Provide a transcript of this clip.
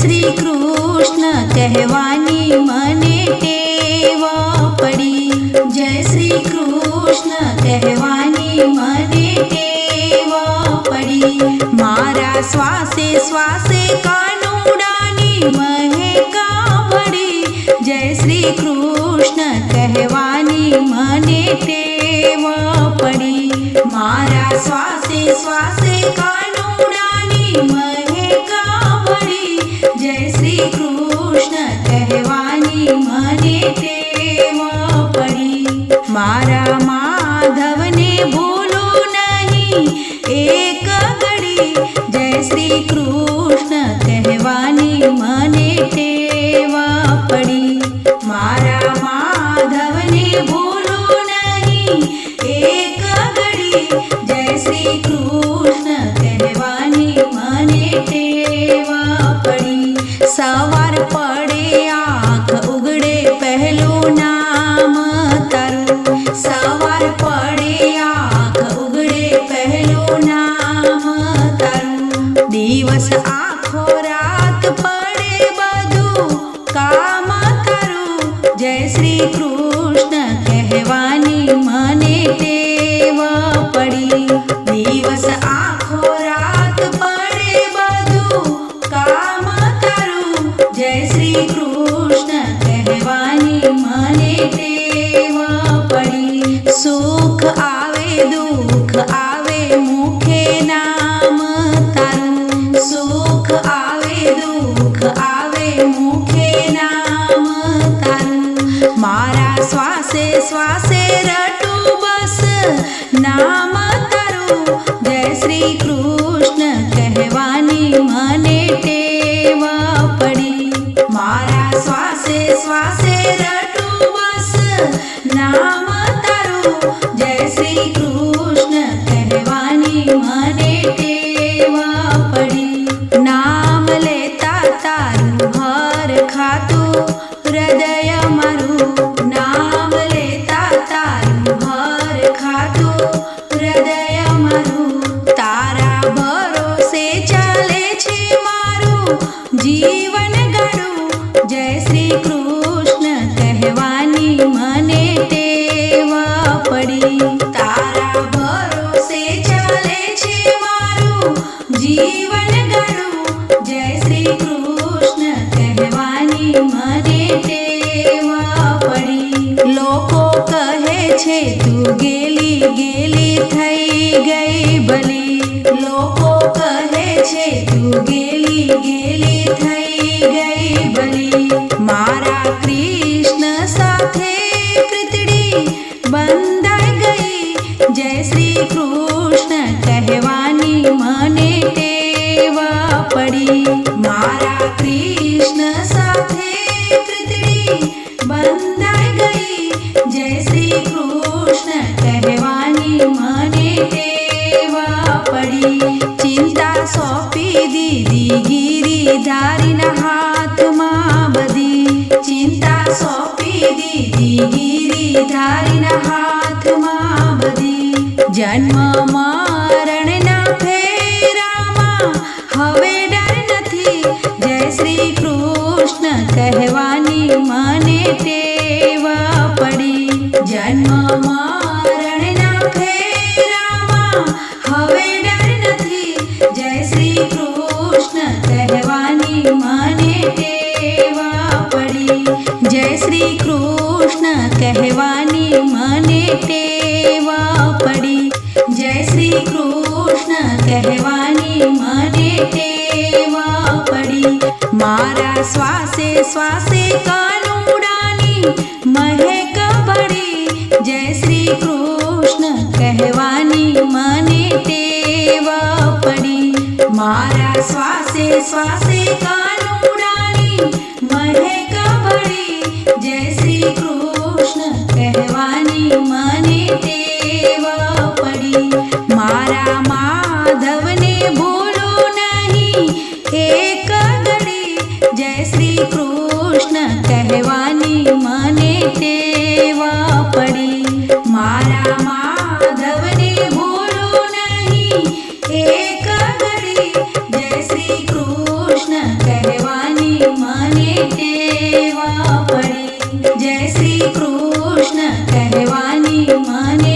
श्री कृष्ण कहवानी मने टेव पड़ी। जय श्री कृष्ण कहवानी मने टेव पड़ी। मारा श्वासे श्वासे कानूडानी महका पड़ी। जय श्री कृष्ण कहवानी मने टेव पड़ी। मारा श्वासे श्वासे कानूडानी महका पड़ी। जय श्री कृष्ण कहवानी मने टेव पड़ी। मारा माधव ने भूलो नहीं एक घड़ी। जय श्री कृष्ण कहवानी मने टेव पड़ी। मारा माधव ने भूलो नहीं एक घड़ी। जय श्री कृष्ण कहवानी मने टेव पड़ी। सवार पड़े आँख उगड़े पहलो नाम तारू। सवार पड़े आँख उगड़े पहलो नाम तारू। दिवस आखो रात पड़े बधु काम तारू। जय श्री कृष्ण कहवानी मने टेव पड़ी। दिवस आखो रात पड़े बधु काम तारू। जय श्री कृष्ण कहवानी मने टेव पड़ी। सुख आवे दुख आवे मुखे नाम तारू। सुख आवे दुख आवे मुखे नाम तारू। मारा श्वासे श्वासे रटू बस नाम तारू। जय श्री कृष्ण कहवानी मने टेव पड़ी। मारा श्वासे श्वासे रटू बस नाम तारू। जय श्री कृष्ण कहवानी मने टेव पड़ी। नाम लेता तारू हर खातू हृदय मारू। नाम लेता तारू हर खातू हृदय मारू। तारा भरोसे चाले छे मारू जीवन गाड़ू। जय श्री कृष्ण कहवानी मने टेव पड़ी। तारा भरोसे चाले छे मारू जीवन गाड़ू। जय श्री कृष्ण कहवानी मने टेव पड़ी। लोको कहे छे तू गेली गेली थई गई भली। लोको कहे छे तू गेली गेली थई गई भली। मारा कृष्ण साथे कृतड़ी बंधाई गई। जय श्री कृष्ण कहवानी मने टेव पड़ी। मारा कृष्ण साथे कृतड़ी बंधाई गई। जय श्री कृष्ण कहवानी मने टेव पड़ी। चिंता सौंपी दीदी गिरिधारी ना हाथ मां बधी। चिंता सौंपी दीदी गिरिधारी ना हाथ मां बधी। जन्म मरण ना फेरामां हवे डर नथी। जय श्री कृष्ण कहवानी मने टेव पड़ी। जन्म मरण ना फेरामां हवे डर नथी। जय श्री कृष्ण कहवानी मने टेव पड़ी। जय श्री कृष्ण कहवानी मने टेव पड़ी। जय श्री कृष्ण कहवानी मने टेव पड़ी। मारा श्वासे श्वासे कानूडानी महक पड़ी। जय श्री कृष्ण कहवानी मने टेव पड़ी। मारा श्वासे श्वासे कानूडानी महक पड़ी। जय श्री कृष्ण कहवानी मने टेव पड़ी। मारा माधव ने भूलो नहीं एक घड़ी। जय श्री कृष्ण कहवानी मने टेव पड़ी। मारा माधव ने भूलो नहीं एक घड़ी। जय श्री कृष्ण कहवानी કહેવાની મને